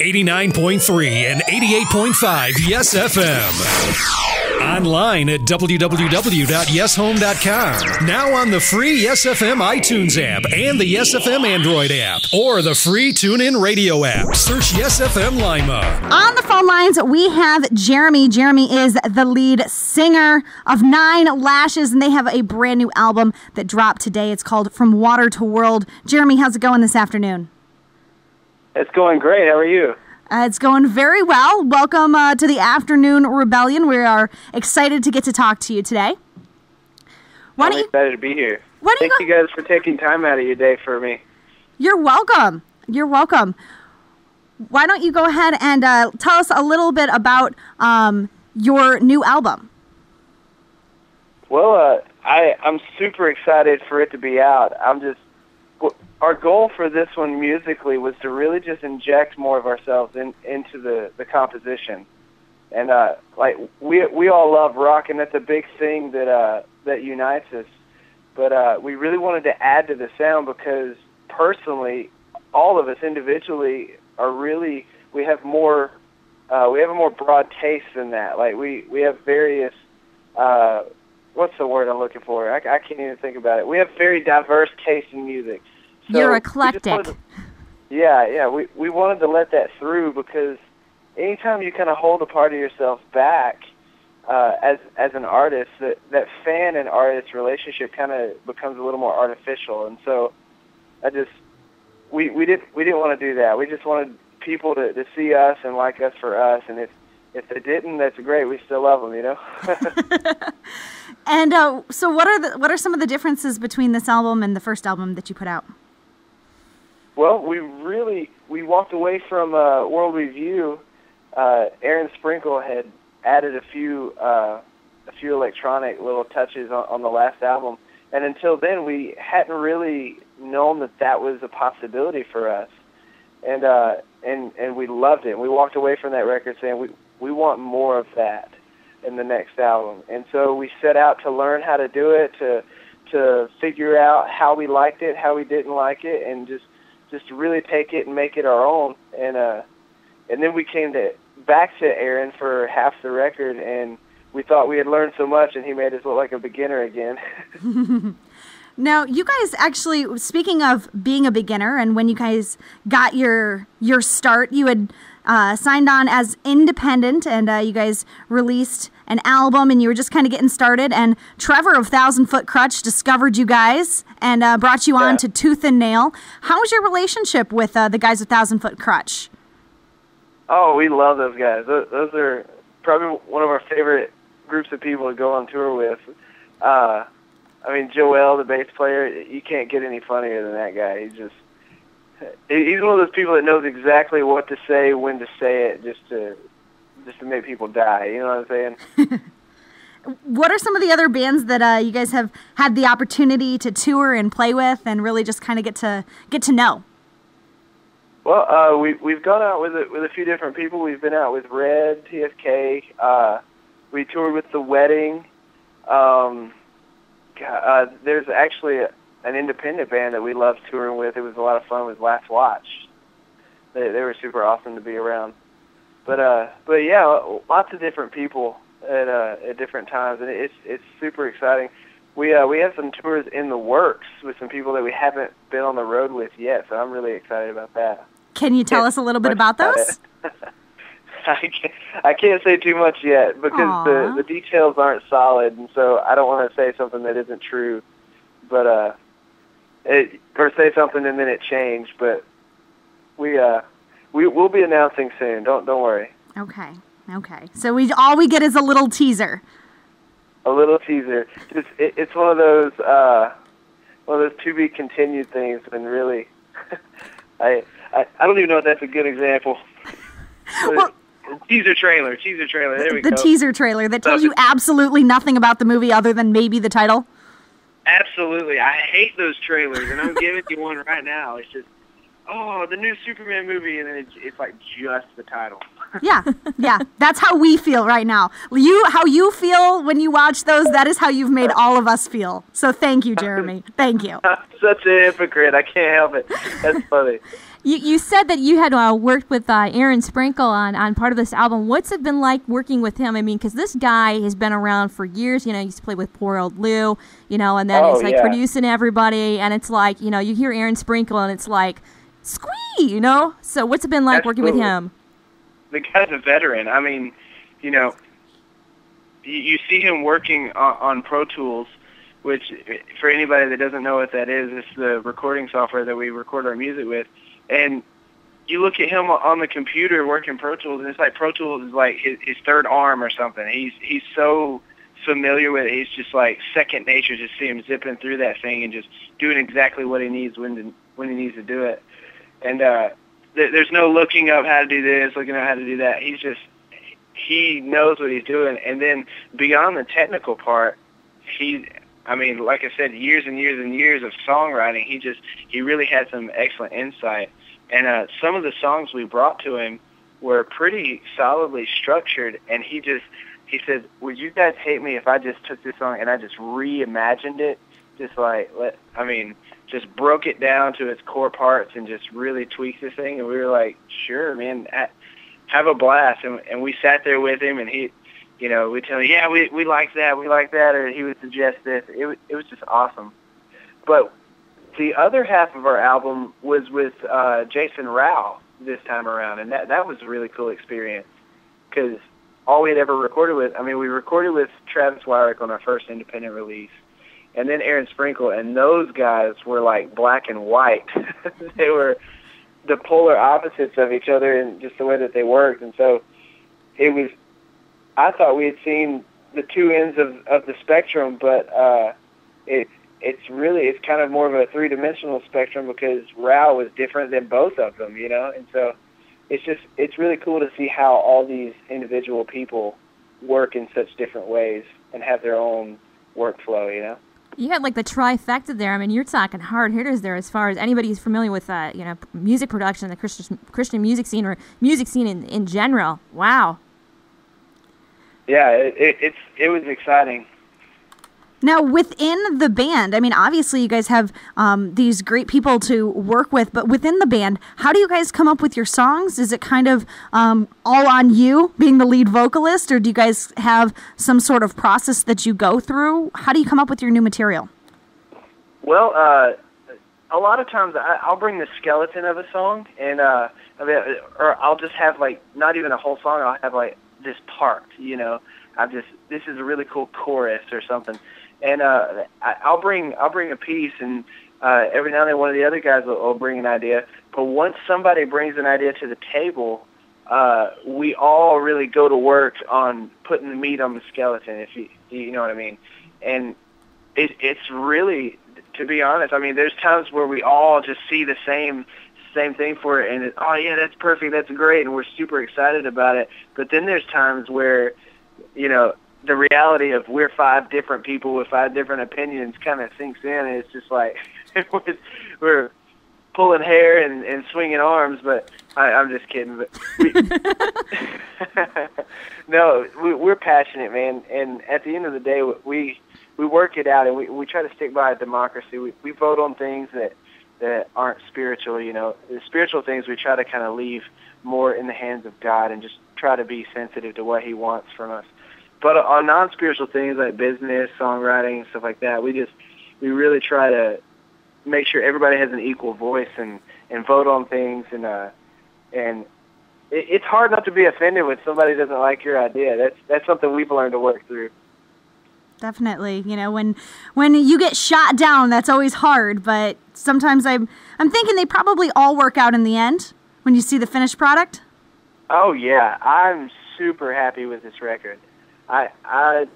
89.3 and 88.5 Yes FM. Online at www.yeshome.com. Now on the free Yes FM iTunes app and the Yes FM Android app, or the free TuneIn Radio app. Search Yes FM Lima. On the phone lines, we have Jeremy. Jeremy is the lead singer of Nine Lashes, and they have a brand new album that dropped today. It's called From Water to World. Jeremy, how's it going this afternoon? It's going great. How are you? It's going very well. Welcome to the Afternoon Rebellion. We are excited to get to talk to you today. I'm excited to be here. Thank you guys for taking time out of your day for me. You're welcome. You're welcome. Why don't you go ahead and tell us a little bit about your new album? Well, I'm super excited for it to be out. Our goal for this one musically was to really just inject more of ourselves into the composition, and we all love rock, and that's a big thing that unites us. But we really wanted to add to the sound because personally, all of us individually we have a more broad taste than that. Like we have various what's the word I'm looking for? I can't even think about it. We have very diverse taste in music. So you're eclectic. We wanted to let that through because anytime you kind of hold a part of yourself back as an artist, that fan and artist relationship kind of becomes a little more artificial. And so we didn't want to do that. We just wanted people to see us and like us for us. And if they didn't, that's great. We still love them, you know. And so what are some of the differences between this album and the first album that you put out? Well, we walked away from World Review. Aaron Sprinkle had added a few electronic little touches on the last album, and until then we hadn't really known that was a possibility for us, and we loved it. We walked away from that record saying we want more of that in the next album, and so we set out to learn how to do it, to figure out how we liked it, how we didn't like it, and just to really take it and make it our own. And then we came back to Aaron for half the record, and we thought we had learned so much, and he made us look like a beginner again. Now, you guys actually, speaking of being a beginner, and when you guys got your start, you had signed on as independent, and you guys released an album, and you were just kind of getting started, and Trevor of Thousand Foot Crutch discovered you guys and brought you on to Tooth and Nail. How was your relationship with the guys of Thousand Foot Crutch? Oh, we love those guys. Those are probably one of our favorite groups of people to go on tour with. I mean, Joel, the bass player, you can't get any funnier than that guy. He's one of those people that knows exactly what to say, when to say it, just to make people die. You know what I'm saying? What are some of the other bands that you guys have had the opportunity to tour and play with, and really just kind of get to know? Well, we've gone out with a few different people. We've been out with Red, TFK. We toured with The Wedding. There's actually an independent band that we loved touring with. It was a lot of fun with Last Watch. They were super awesome to be around. But yeah, lots of different people at different times, and it's super exciting. We have some tours in the works with some people that we haven't been on the road with yet, so I'm really excited about that. Can you tell us a little bit about those? I can't say too much yet because the details aren't solid, and so I don't want to say something that isn't true. But or say something and then it changed. But we'll be announcing soon. Don't worry. Okay. So all we get is a little teaser. A little teaser. It's one of those to be continued things, and really, I don't even know if that's a good example. Well, teaser trailer. There we go. The teaser trailer that tells you absolutely nothing about the movie other than maybe the title. Absolutely. I hate those trailers, and I'm giving you one right now. It's just, the new Superman movie, and then it's like just the title. Yeah. That's how we feel right now. How you feel when you watch those, that is how you've made all of us feel. So thank you, Jeremy. Thank you. I'm such a hypocrite. I can't help it. That's funny. You said that you had worked with Aaron Sprinkle on part of this album. What's it been like working with him? I mean, because this guy has been around for years. You know, he used to play with Poor Old Lou, you know, and then he's like producing everybody. And it's like, you know, you hear Aaron Sprinkle and it's like, squee, you know? So what's it been like working with him? The guy's a veteran. I mean, you know, you see him working on Pro Tools, which, for anybody that doesn't know what that is, it's the recording software that we record our music with. And you look at him on the computer working Pro Tools, and it's like Pro Tools is like his third arm or something. He's so familiar with it. He's just like second nature. Just see him zipping through that thing and just doing exactly what he needs when he needs to do it. And there's no looking up how to do this, looking up how to do that. He knows what he's doing. And then beyond the technical part, I mean, like I said, years and years and years of songwriting. He really had some excellent insight. And some of the songs we brought to him were pretty solidly structured. And he said, "Would you guys hate me if I just took this song and I just reimagined it? Just just broke it down to its core parts and just really tweaked this thing?" And we were like, "Sure, man, have a blast." And we sat there with him, and he, you know, we'd tell him, "Yeah, we like that, or he would suggest this. It was just awesome. But the other half of our album was with Jason Rao this time around, and that was a really cool experience because all we had ever recorded with, I mean, we recorded with Travis Wyrick on our first independent release, and then Aaron Sprinkle, and those guys were like black and white. They were the polar opposites of each other in just the way that they worked, and so I thought we had seen the two ends of the spectrum, but it's kind of more of a three-dimensional spectrum because Rao was different than both of them, you know? And so it's really cool to see how all these individual people work in such different ways and have their own workflow, you know? You got like the trifecta there. I mean, you're talking hard hitters there as far as anybody who's familiar with, you know, music production, the Christian music scene or music scene in general. Wow. Yeah, it was exciting. Now, within the band, I mean, obviously you guys have these great people to work with, but within the band, how do you guys come up with your songs? Is it kind of all on you, being the lead vocalist, or do you guys have some sort of process that you go through? How do you come up with your new material? Well, a lot of times I'll bring the skeleton of a song, and or I'll just have, like, not even a whole song, I'll have, like, this part, you know. This is a really cool chorus or something. And I'll bring a piece, and every now and then one of the other guys will bring an idea. But once somebody brings an idea to the table, we all really go to work on putting the meat on the skeleton, if you know what I mean. And it's really, to be honest, I mean, there's times where we all just see the same thing for it, and oh yeah, that's perfect, that's great, and we're super excited about it. But then there's times where, you know, the reality of we're 5 different people with 5 different opinions kind of sinks in, and it's just like we're pulling hair and swinging arms. But I'm just kidding. But no, we're passionate, man. And at the end of the day, we work it out, and we try to stick by a democracy. We vote on things that aren't spiritual. You know, the spiritual things we try to kind of leave more in the hands of God and just try to be sensitive to what He wants from us. But on non-spiritual things like business, songwriting, stuff like that, we really try to make sure everybody has an equal voice and vote on things. And it's hard not to be offended when somebody doesn't like your idea. That's something we've learned to work through. Definitely. You know, when you get shot down, that's always hard. But sometimes I'm thinking they probably all work out in the end when you see the finished product. Oh yeah, I'm super happy with this record. I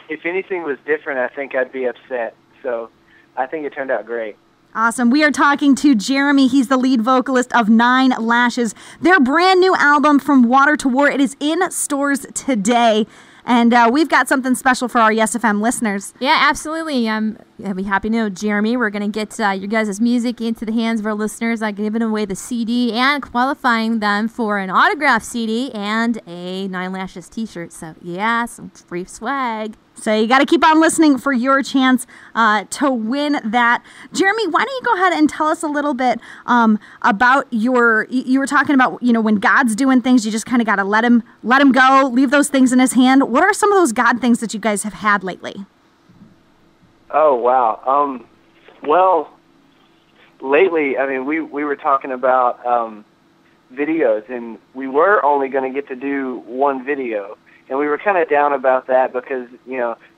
if anything was different, I think I'd be upset. So I think it turned out great. Awesome. We are talking to Jeremy. He's the lead vocalist of Nine Lashes. Their brand new album, From Water to War, it is in stores today. And we've got something special for our Yes FM listeners. Yeah, absolutely. I'll be happy to know, Jeremy. We're going to get your guys' music into the hands of our listeners. I'm giving away the CD and qualifying them for an autographed CD and a Nine Lashes t-shirt. So, yeah, some free swag. So you got to keep on listening for your chance to win that. Jeremy, why don't you go ahead and tell us a little bit about you were talking about, when God's doing things, you just kind of got to let him go, leave those things in his hand. What are some of those God things that you guys have had lately? Oh, wow. Well, lately, we were talking about videos, and we were only going to get to do one video. And we were kind of down about that because,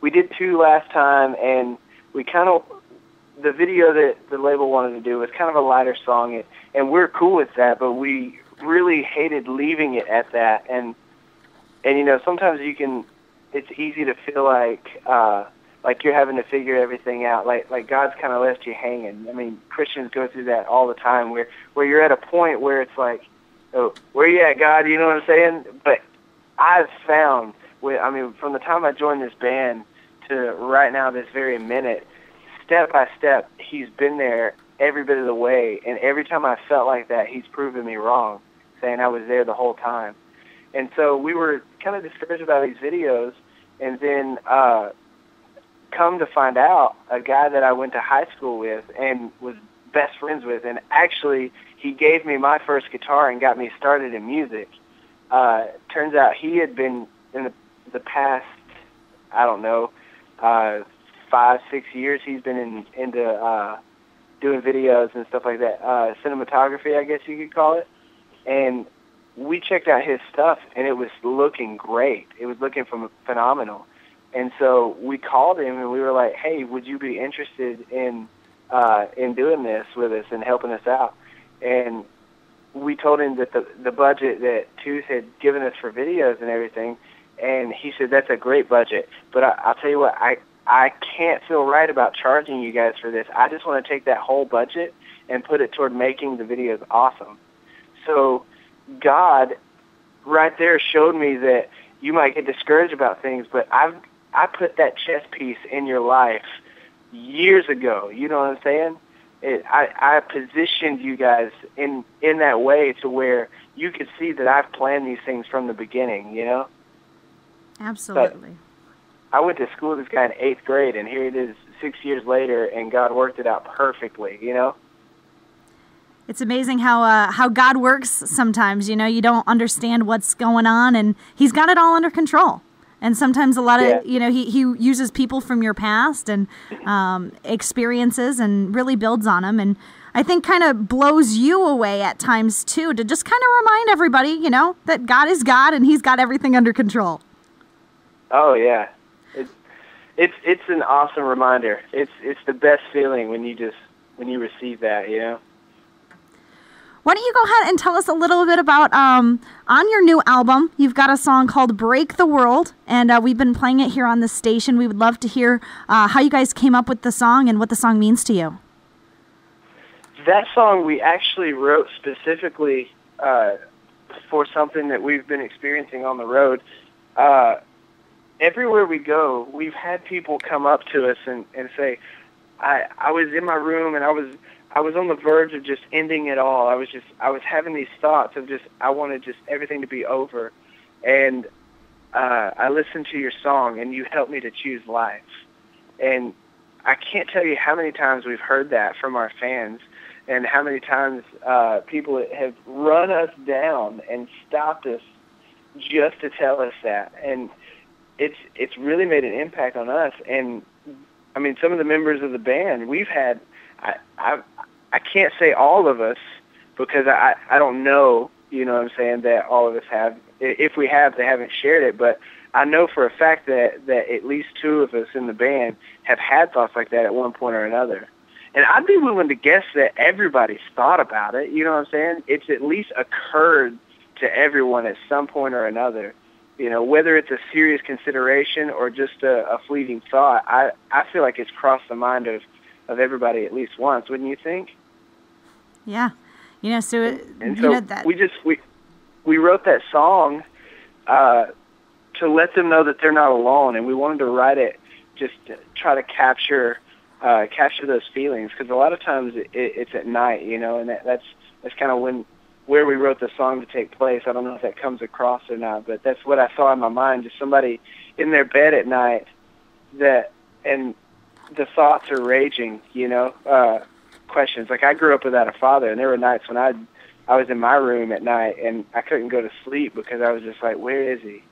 we did 2 last time, and the video that the label wanted to do was kind of a lighter song, and we're cool with that, but we really hated leaving it at that. And sometimes it's easy to feel like you're having to figure everything out, like God's kind of left you hanging. Christians go through that all the time where you're at a point where it's like, oh, where you at, God? You know what I'm saying? But I've found, from the time I joined this band to right now, this very minute, step by step, he's been there every bit of the way. And every time I felt like that, he's proven me wrong, saying I was there the whole time. And so we were kind of discouraged about these videos. And then come to find out, a guy that I went to high school with and was best friends with, and actually he gave me my first guitar and got me started in music. Turns out he had been in the past, 5-6 years, he's been into doing videos and stuff like that, cinematography, I guess you could call it. And we checked out his stuff, and it was looking great. It was looking phenomenal. And so we called him, and we were like, hey, would you be interested in doing this with us and helping us out? And we told him that the budget that Tooth had given us for videos and everything, and he said, that's a great budget, but I'll tell you what, I can't feel right about charging you guys for this. I just want to take that whole budget and put it toward making the videos awesome. So God right there showed me that you might get discouraged about things, but I put that chess piece in your life years ago. You know what I'm saying? I positioned you guys in that way to where you could see that I've planned these things from the beginning, Absolutely. But I went to school with this guy in 8th grade, and here it is 6 years later, and God worked it out perfectly, It's amazing how God works sometimes. You don't understand what's going on, and he's got it all under control. And sometimes a lot of, he uses people from your past and experiences and really builds on them. And I think kind of blows you away at times, too, to just kind of remind everybody, that God is God and he's got everything under control. Oh, yeah. It's an awesome reminder. It's the best feeling when you receive that, Why don't you go ahead and tell us a little bit about, on your new album, you've got a song called Break the World, and we've been playing it here on the station. We would love to hear how you guys came up with the song and what the song means to you. That song we actually wrote specifically for something that we've been experiencing on the road. Everywhere we go, we've had people come up to us and say, I was in my room and I was on the verge of just ending it all. I was having these thoughts of I wanted just everything to be over. And I listened to your song, and you helped me to choose life. And I can't tell you how many times we've heard that from our fans, and how many times people have run us down and stopped us just to tell us that. And it's really made an impact on us. And, some of the members of the band, we've had... I can't say all of us because I don't know, what I'm saying, that all of us have. If we have, they haven't shared it, but I know for a fact that at least 2 of us in the band have had thoughts like that at one point or another. And I'd be willing to guess that everybody's thought about it, you know what I'm saying? It's at least occurred to everyone at some point or another. Whether it's a serious consideration or just a fleeting thought, I feel like it's crossed the mind of everybody at least once, wouldn't you think? Yeah. So that we wrote that song to let them know that they're not alone, and we wanted to write it just to try to capture those feelings, because a lot of times it's at night, and that's kind of where we wrote the song to take place. I don't know if that comes across or not, but that's what I saw in my mind, just somebody in their bed at night and the thoughts are raging, questions. Like, I grew up without a father, and there were nights when I was in my room at night, and I couldn't go to sleep because I was just like, where is he,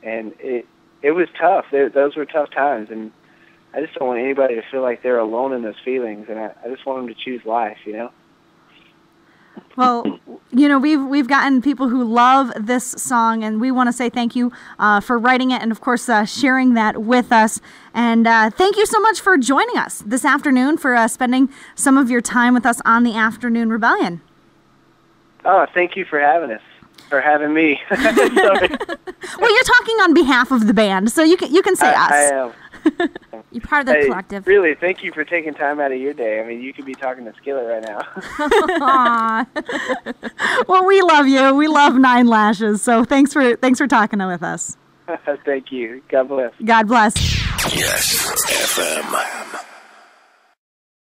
And it was tough. Those were tough times, and I just don't want anybody to feel like they're alone in those feelings, and I just want them to choose life, Well, we've gotten people who love this song, and we want to say thank you for writing it and, of course, sharing that with us. And thank you so much for joining us this afternoon, for spending some of your time with us on the Afternoon Rebellion. Oh, thank you for having us. Or having me. Well, you're talking on behalf of the band, so you can say us. I am. You're part of the collective. Really, thank you for taking time out of your day. I mean, you could be talking to Skillet right now. Well, we love you. We love Nine Lashes. So thanks for talking with us. Thank you. God bless. God bless. Yes, FM.